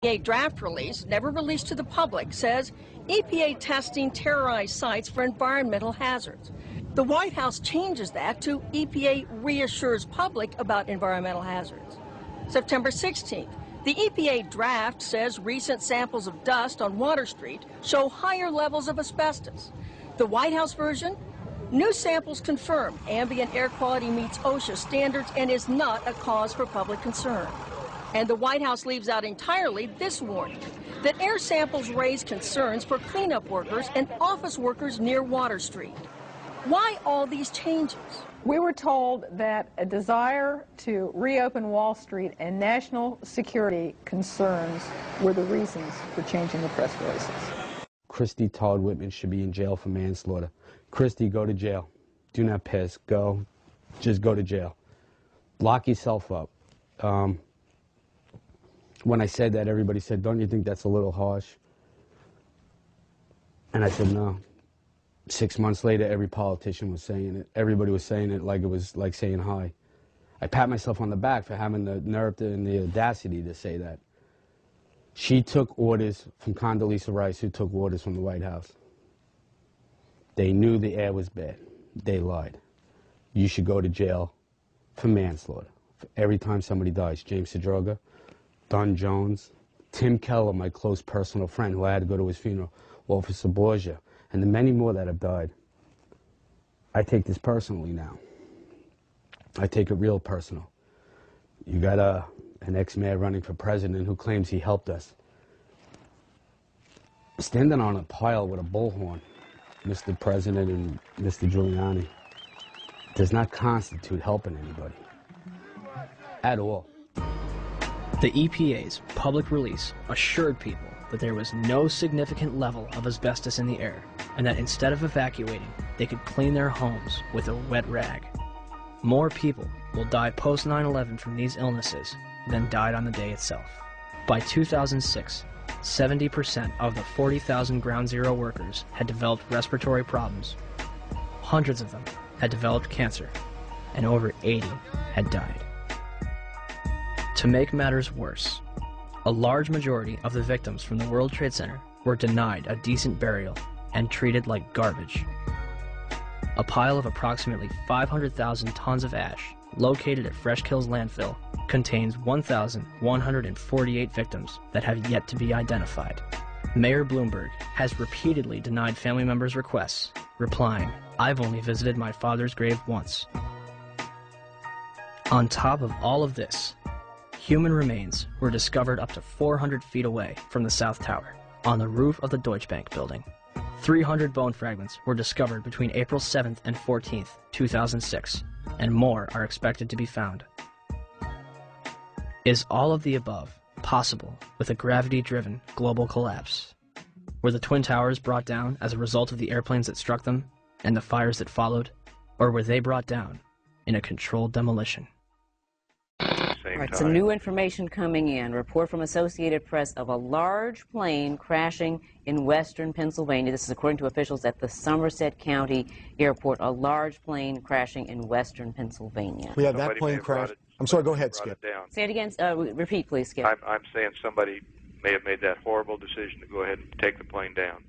A draft release, never released to the public, says EPA testing terrorized sites for environmental hazards. The White House changes that to EPA reassures public about environmental hazards. September 16th, the EPA draft says recent samples of dust on Water Street show higher levels of asbestos. The White House version? New samples confirm ambient air quality meets OSHA standards and is not a cause for public concern. And the White House leaves out entirely this warning, that air samples raise concerns for cleanup workers and office workers near Water Street. Why all these changes? We were told that a desire to reopen Wall Street and national security concerns were the reasons for changing the press releases. Christy Todd Whitman should be in jail for manslaughter. Christy, go to jail. Do not piss. Go. Just go to jail. Lock yourself up. When I said that, everybody said, don't you think that's a little harsh? And I said, no. 6 months later, every politician was saying it. Everybody was saying it like it was like saying hi. I pat myself on the back for having the nerve and the audacity to say that. She took orders from Condoleezza Rice, who took orders from the White House. They knew the air was bad. They lied. You should go to jail for manslaughter. For every time somebody dies. James Sedroga, Don Jones, Tim Keller, my close personal friend who I had to go to his funeral, Officer Borgia, and the many more that have died. I take this personally now. I take it real personal. You got an ex-mayor running for president who claims he helped us. Standing on a pile with a bullhorn, Mr. President and Mr. Giuliani, does not constitute helping anybody. At all. The EPA's public release assured people that there was no significant level of asbestos in the air, and that instead of evacuating, they could clean their homes with a wet rag. More people will die post 9/11 from these illnesses than died on the day itself. By 2006, 70% of the 40,000 Ground Zero workers had developed respiratory problems. Hundreds of them had developed cancer, and over 80 had died. To make matters worse, a large majority of the victims from the World Trade Center were denied a decent burial and treated like garbage. A pile of approximately 500,000 tons of ash located at Fresh Kills landfill contains 1,148 victims that have yet to be identified. Mayor Bloomberg has repeatedly denied family members' requests, replying, "I've only visited my father's grave once." On top of all of this, human remains were discovered up to 400 feet away from the South Tower, on the roof of the Deutsche Bank building. 300 bone fragments were discovered between April 7th and 14th, 2006, and more are expected to be found. Is all of the above possible with a gravity-driven global collapse? Were the Twin Towers brought down as a result of the airplanes that struck them and the fires that followed, or were they brought down in a controlled demolition? All right, some new information coming in. Report from Associated Press of a large plane crashing in western Pennsylvania. This is according to officials at the Somerset County Airport. A large plane crashing in western Pennsylvania. We had that plane crash. I'm sorry, go ahead, Skip. Say it again. Repeat, please, Skip. I'm saying somebody may have made that horrible decision to go ahead and take the plane down.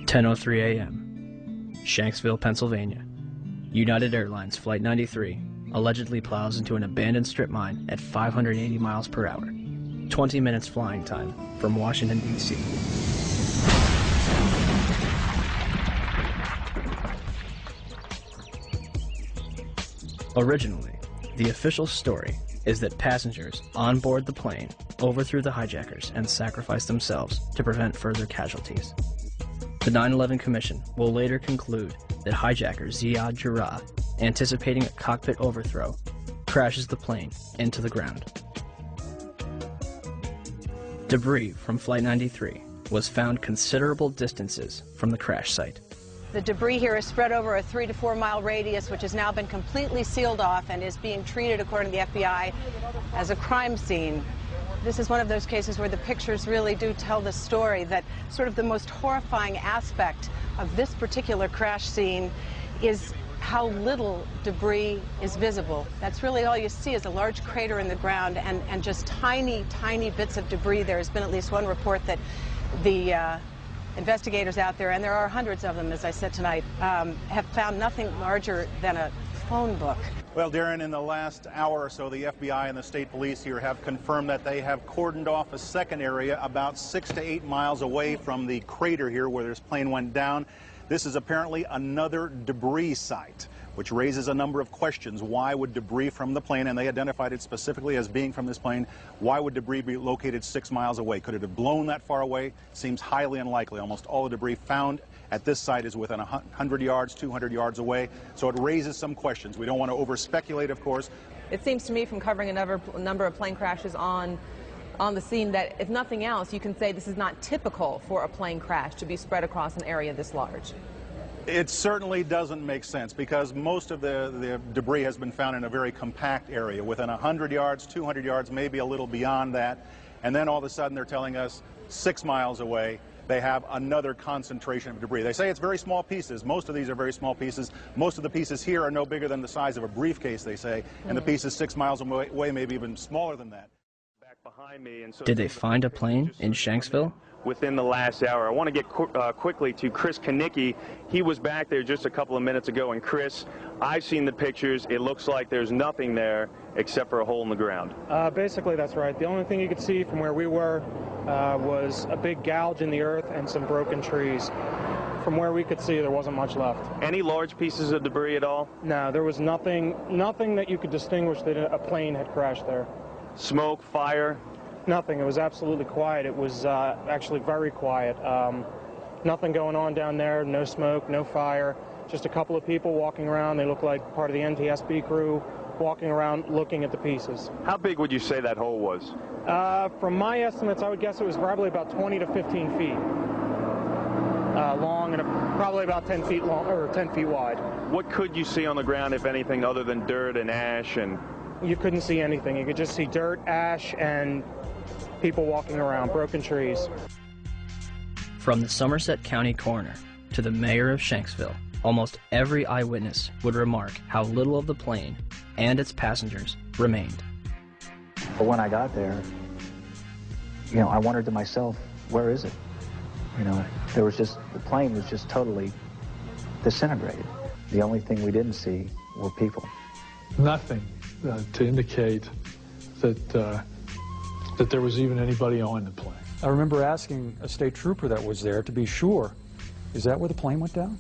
10:03 a.m. Shanksville, Pennsylvania. United Airlines Flight 93 allegedly plows into an abandoned strip mine at 580 miles per hour. 20 minutes flying time from Washington, D.C. Originally, the official story is that passengers on board the plane overthrew the hijackers and sacrificed themselves to prevent further casualties. The 9/11 Commission will later conclude that hijacker Ziad Jarrah, anticipating a cockpit overthrow, crashes the plane into the ground. Debris from Flight 93 was found considerable distances from the crash site. The debris here is spread over a 3 to 4 mile radius, which has now been completely sealed off and is being treated, according to the FBI, as a crime scene. This is one of those cases where the pictures really do tell the story, that sort of the most horrifying aspect of this particular crash scene is how little debris is visible. That's really all you see is a large crater in the ground and just tiny, tiny bits of debris. There has been at least one report that the investigators out there, and there are hundreds of them, as I said tonight, have found nothing larger than a phone book. Well, Darren, in the last hour or so, the FBI and the state police here have confirmed that they have cordoned off a second area about 6 to 8 miles away from the crater here where this plane went down. This is apparently another debris site, which raises a number of questions. Why would debris from the plane, and they identified it specifically as being from this plane, why would debris be located 6 miles away? Could it have blown that far away? Seems highly unlikely. Almost all the debris found at this site is within 100 yards, 200 yards away, so it raises some questions. We don't want to over-speculate, of course. It seems to me from covering a number of plane crashes on the scene that, if nothing else, you can say this is not typical for a plane crash to be spread across an area this large. It certainly doesn't make sense because most of the debris has been found in a very compact area within 100 yards, 200 yards, maybe a little beyond that. And then all of a sudden they're telling us 6 miles away they have another concentration of debris. They say it's very small pieces. Most of these are very small pieces. Most of the pieces here are no bigger than the size of a briefcase, they say, and the pieces 6 miles away maybe even smaller than that. Behind me, and so Did they find a plane in Shanksville? within the last hour? I want to get quickly to Chris Kanicki. He was back there just a couple of minutes ago, and Chris, I've seen the pictures. It looks like there's nothing there except for a hole in the ground. Basically, that's right. The only thing you could see from where we were was a big gouge in the earth and some broken trees. From where we could see, there wasn't much left. Any large pieces of debris at all? No, there was nothing that you could distinguish that a plane had crashed there. Smoke, fire? Nothing. It was absolutely quiet. It was actually very quiet. Nothing going on down there, no smoke, no fire, just a couple of people walking around. They look like part of the NTSB crew walking around looking at the pieces. How big would you say that hole was? From my estimates, I would guess it was probably about 20 to 15 feet long and probably about 10 feet long or 10 feet wide. What could you see on the ground, if anything, other than dirt and ash? And you couldn't see anything. You could just see dirt, ash, and people walking around, broken trees. From the Somerset County coroner to the mayor of Shanksville, almost every eyewitness would remark how little of the plane and its passengers remained. But when I got there, I wondered to myself, where is it? There was just, the plane was just totally disintegrated. The only thing we didn't see were people. Nothing to indicate that that there was even anybody on the plane. I remember asking a state trooper that was there to be sure, is that where the plane went down?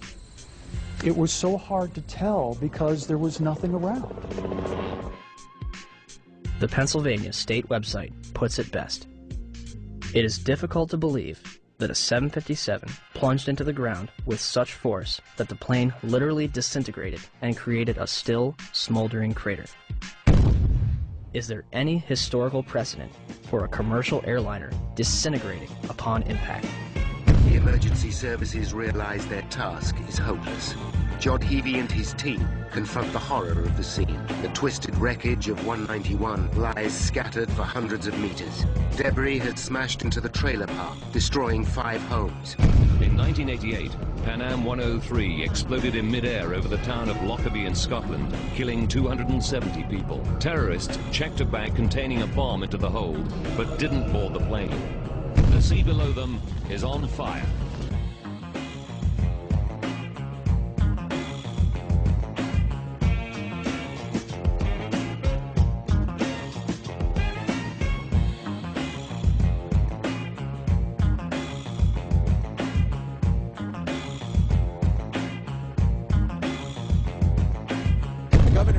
It was so hard to tell because there was nothing around. The Pennsylvania state website puts it best. It is difficult to believe that a 757 plunged into the ground with such force that the plane literally disintegrated and created a still, smoldering crater. Is there any historical precedent for a commercial airliner disintegrating upon impact? The emergency services realize their task is hopeless. John Heavey and his team confront the horror of the scene. The twisted wreckage of 191 lies scattered for hundreds of meters. Debris has smashed into the trailer park, destroying 5 homes. In 1988, Pan Am 103 exploded in mid-air over the town of Lockerbie in Scotland, killing 270 people. Terrorists checked a bag containing a bomb into the hold, but didn't board the plane. The sea below them is on fire.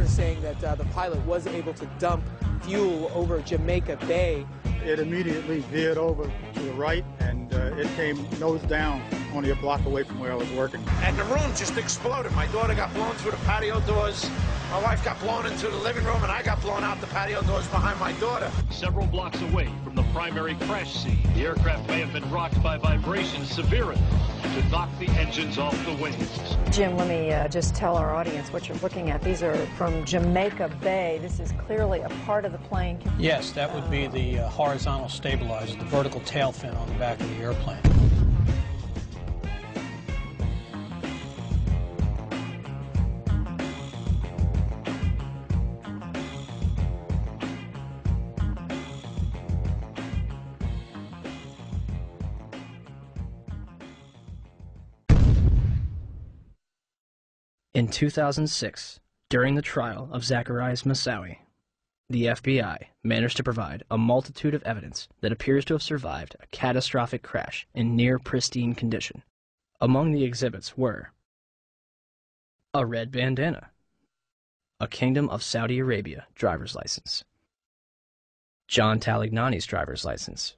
Saying that the pilot was able to dump fuel over Jamaica Bay. It immediately veered over to the right, and it came nose down, only a block away from where I was working. And the room just exploded. My daughter got blown through the patio doors. My wife got blown into the living room, and I got blown out the patio doors behind my daughter. Several blocks away from the primary crash scene. The aircraft may have been rocked by vibrations severe enough to knock the engines off the wings. Jim, let me just tell our audience what you're looking at. These are from Jamaica Bay. This is clearly a part of the plane. Yes, that would be the horizontal stabilizer, the vertical tail fin on the back of the airplane. In 2006, during the trial of Zacarias Moussaoui, the FBI managed to provide a multitude of evidence that appears to have survived a catastrophic crash in near pristine condition. Among the exhibits were a red bandana, a Kingdom of Saudi Arabia driver's license, John Talignani's driver's license,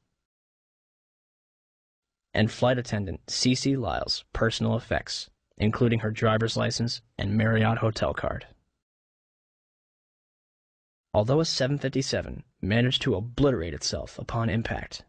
and flight attendant Cece Lyle's personal effects, including her driver's license and Marriott hotel card. Although a 757 managed to obliterate itself upon impact,